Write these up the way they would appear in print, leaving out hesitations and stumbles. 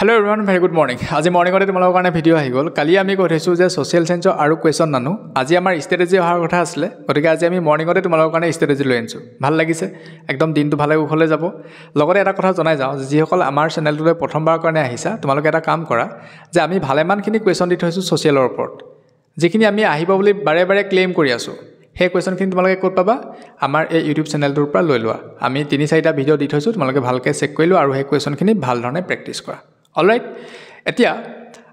Hello everyone, very good morning. আজি মৰ্নিংতে তোমালোকৰ কাৰণে ভিডিও আহি গ'ল। কালি আমি কৈছো যে সোশ্যাল সায়েন্সৰ আৰু কোৱেশ্চন নানো। আজি আমাৰ ষ্ট্ৰেটেজি অহাৰ কথা আছিল। গতিকে আজি আমি মৰ্নিংতে তোমালোকৰ কাৰণে ষ্ট্ৰেটেজি লৈ আনিছো। ভাল লাগিছে। একদম দিনটো ভালে উখলে যাব। লগতে এটা কথা জনাই যাওঁ যে যিসকল আমাৰ চেনেলটোলৈ প্ৰথমবাৰৰ কাৰণে আহিছা, তোমালোকে এটা কাম কৰা যে আমি ভালেমানখিনি কোৱেশ্চন দি থৈছো সোশ্যালৰ ওপৰত। যিখিনি আমি আহিব বুলি বাৰে বাৰে ক্লেইম কৰি আছো। সেই কোৱেশ্চনখিনি তোমালোকে ক'ত পাবা? আমাৰ এই ইউটিউব চেনেলটোৰ পৰা লৈ লোৱা। আমি 3-4টা ভিডিও দি থৈছো, তোমালোকে ভালকে চেক কৰি লোৱা আৰু সেই কোৱেশ্চনখিনি ভাল ধৰণে প্ৰেক্টিছ কৰা। অলৰাইট, এতিয়া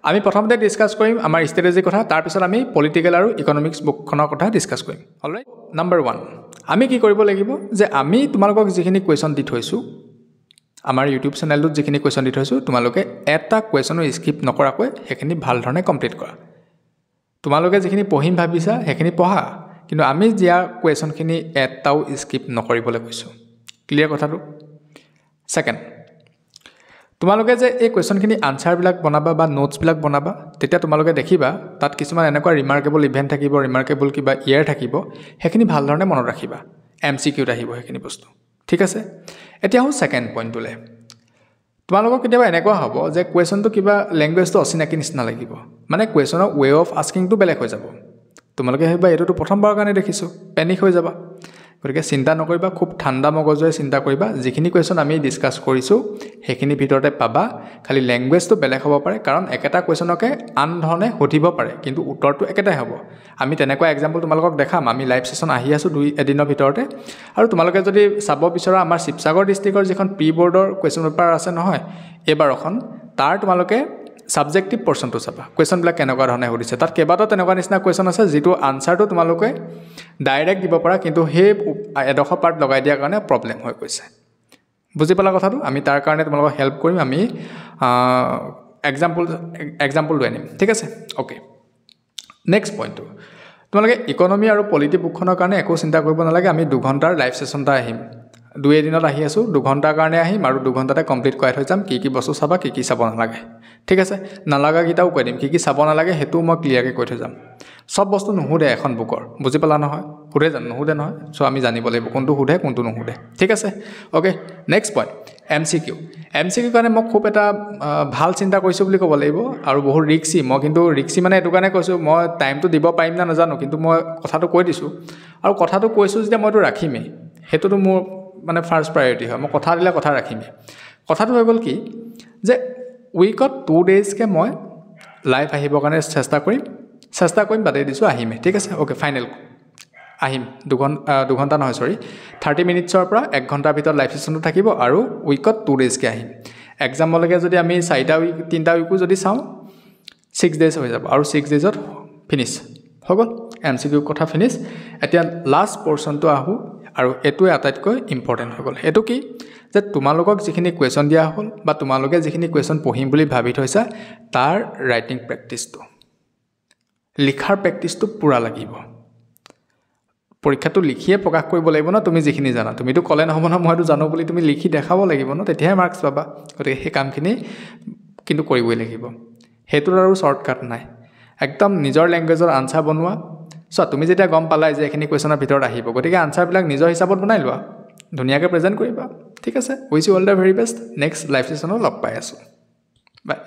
আমি প্ৰথমতে ডিসকাস কৰিম আমাৰ ষ্ট্ৰেটেজি কথা, তাৰ পিছত আমি পলিটিক্যাল আৰু ইকনমিক্স বুকখনৰ কথা ডিসকাস কৰিম। অলৰাইট, নাম্বাৰ 1 আমি কি কৰিব লাগিব যে আমি তোমালোকক যিখিনি কোৱেশ্চন দি থৈছো, আমাৰ ইউটিউব চেনেলটোত যিখিনি কোৱেশ্চন দি থৈছো, তোমালোকে এটা কোৱেশ্চনো স্কিপ নকৰাকৈ সেইখিনি ভাল ধৰণে কমপ্লিট কৰা। তোমালোকে যিখিনি পঢ়িম ভাবিছা সেইখিনি পঢ়া, কিন্তু আমি দিয়া কোৱেশ্চনখিনি এটাও স্কিপ নকৰিবলৈ কৈছো। ক্লিয়াৰ কথাটো? সেকেন্ড, তোমালোকে যে এই কোৱেশ্চনখিনি আনসাৰবিলাক বনাবা বা নোটছবিলাক বনাবা, তেতিয়া তোমালোকে দেখিবা তাত কিছুমান এনেকুৱা ৰিমাৰ্কেবল ইভেন্ট থাকিব, ৰিমাৰ্কেবল কিবা ইয়াৰ থাকিব, সেইখিনি ভাল ধৰণে মনত ৰাখিবা। এমসিকিউত আহিব সেইখিনি বস্তু। ঠিক আছে? এতিয়া হল সেকেন্ড পইণ্টটোলে। তোমালোকক কেতিয়াবা এনেকুৱা হ'ব যে কোৱেশ্চনটো কিবা ল্যাঙ্গুৱেজটো অচিনাকি নিচিনা লাগিব। মানে কোৱেশ্চনৰ ৱে অফ আস্কিংটো বেলেগ হৈ যাব। তোমালোকে ভাবিবা এইটো প্ৰথমবাৰৰ কাৰণে দেখিছো, পেনিক হৈ যাবা। গতিকে চিন্তা নকৰিবা, খুব ঠাণ্ডা মগজুৰে চিন্তা কৰিবা। যিখিনি কোৱেশ্চন আমি ডিসকাস কৰিছো সেইখিনি ভিতৰতে পাবা। খালি ল্যাঙ্গুৱেজটো বেলেগ হ'ব পাৰে, কাৰণ একেটা কোৱেশ্চনকে আন ধৰণে সুধিব পাৰে, কিন্তু উত্তৰটো একেটাই হ'ব। আমি তেনেকুৱা এক্সাম্পল তোমালোকক দেখাম। আমি লাইভ সেশন আহি আছো 2 দিনৰ ভিতৰতে। আৰু তোমালোকে যদি চাব বিচৰা আমাৰ শিৱসাগৰ ডিস্ট্ৰিক্টৰ যিখন প্ৰি বৰ্ডৰ কোৱেশ্চন পেপাৰ আছে নহয়, এবাৰখন তাৰ তোমালোকে সাবজেক্টিভ পোৰ্শনটো চাবা। কোৱেশ্চনবিলাক কেনেকুৱা ধৰণে সুধিছে। তাত কেইবাটাও তেনেকুৱা নিচিনা কোৱেশ্চন আছে যিটো আনসাৰটো তোমালোকে ডাইৰেক্ট দিব পাৰা, কিন্তু সেই এডোখৰ পাৰ্ট লগাই দিয়াৰ কাৰণে প্ৰবলেম হৈ গৈছে। বুজি পালা কথাটো? আমি তাৰ কাৰণে তোমালোকক হেল্প কৰিম। আমি এক্সাম্পল লৈ আনিম। ঠিক আছে? ওকে, নেক্সট পইণ্টটো, তোমালোকে ইকনমি আৰু পলিটি বুকখনৰ কাৰণে একো চিন্তা কৰিব নালাগে। আমি 2 ঘণ্টাৰ লাইভ সেশনটা আহিম। 2 দিনত আহি আছো, 2 ঘণ্টাৰ কাৰণে আহিম আৰু 2 ঘণ্টাতে কমপ্লিট কৰাই থৈ যাম। কি বস্তু চাবা, কি চাব নালাগে। ঠিক আছে? নালাগা কিটাও কৈ দিম। কি চাব নালাগে হেতু মই ক্লিয়াৰকে কৈ থৈ যাম। সব বস্তু নুহুদে এখন বুকৰ। বুজি পালা নহয়? হুদে জানো? নুহুদে নহয়। সো আমি জানিব লাগিব কোনটো হুদে কোনটো নুহুদে। ঠিক আছে? Okay, next point, MCQ. MCQ কাৰণে মই খুব এটা ভাল চিন্তা কৰিছো বুলি ক'ব লাগিব আৰু বহুত ৰিস্কি। মই কিন্তু ৰিস্কি মানে এটো কাৰণে কৈছো, মই টাইমটো দিব পাৰিম না নাজানো, কিন্তু মই কথাটো কৈ দিছো। আৰু কথাটো কৈছো যেতিয়া মইতো ৰাখিমেই। হেতুটো মোৰ মানে ফাৰ্স্ট প্ৰায়োৰিটি হয়। মই কথা দিলে কথা ৰাখিমেই। কথাটো হৈ গ'ল কি যে উইকত 2 ডেজকে মই লাইভ আহিবৰ কাৰণে চেষ্টা কৰিম বাদেই দিছো, আহিমেই। ঠিক আছে? ওকে, ফাইনেল আহিম। 2 ঘণ্টা নহয়, সৰি 30 মিনিটছৰ পৰা 1 ঘণ্টাৰ ভিতৰত লাইভ সেশনটো থাকিব আৰু উইকত 2 ডেজকে আহিম। এক্সামলৈকে যদি আমি 3টা উইকো যদি চাওঁ 6 ডেজ হৈ যাব আৰু 6 ডেজত ফিনিছ হৈ গ'ল। এমসিকিউ কথা ফিনিছ। এতিয়া লাষ্ট পোৰ্শনটো আহো আৰু এটোৱে আটাইতকৈ ইম্পৰ্টেন্ট হৈ গ'ল। এটো কি যে তোমালোকক যিখিনি কোৱেশ্চন দিয়া হ'ল বা তোমালোকে যিখিনি কোৱেশ্চন পঢ়িম বুলি ভাবি থৈছা, তাৰ ৰাইটিং প্ৰেক্টিছটো, লিখাৰ প্ৰেক্টিছটো পুৰা লাগিব। পৰীক্ষাটো লিখিয়ে প্ৰকাশ কৰিব লাগিব না তুমি যিখিনি জানা। তুমিতো কলে নহব না মইতো জানো বুলি, তুমি লিখি দেখাব লাগিব ন, তেতিয়াহে মাৰ্কস পাবা। গতিকে সেই কামখিনি কিন্তু কৰিবই লাগিব। হেতুৰ আৰু শৰ্টকাট নাই। একদম নিজৰ ল্যাঙ্গুৱেজৰ আনসাৰ বনোৱা। সো তুমি যেতিয়া গম পালাই যে এখিনি কোৱেশ্চনৰ ভিতৰত আহিব, গতিকে আনসাৰবিলাক নিজৰ হিচাপত বনাই লোৱা, ধুনীয়াকৈ প্ৰেজেন্ট কৰিবা। ঠিক আছে? Wish you all the very best. Next live সেশনত লগ পাই আছো। বাই।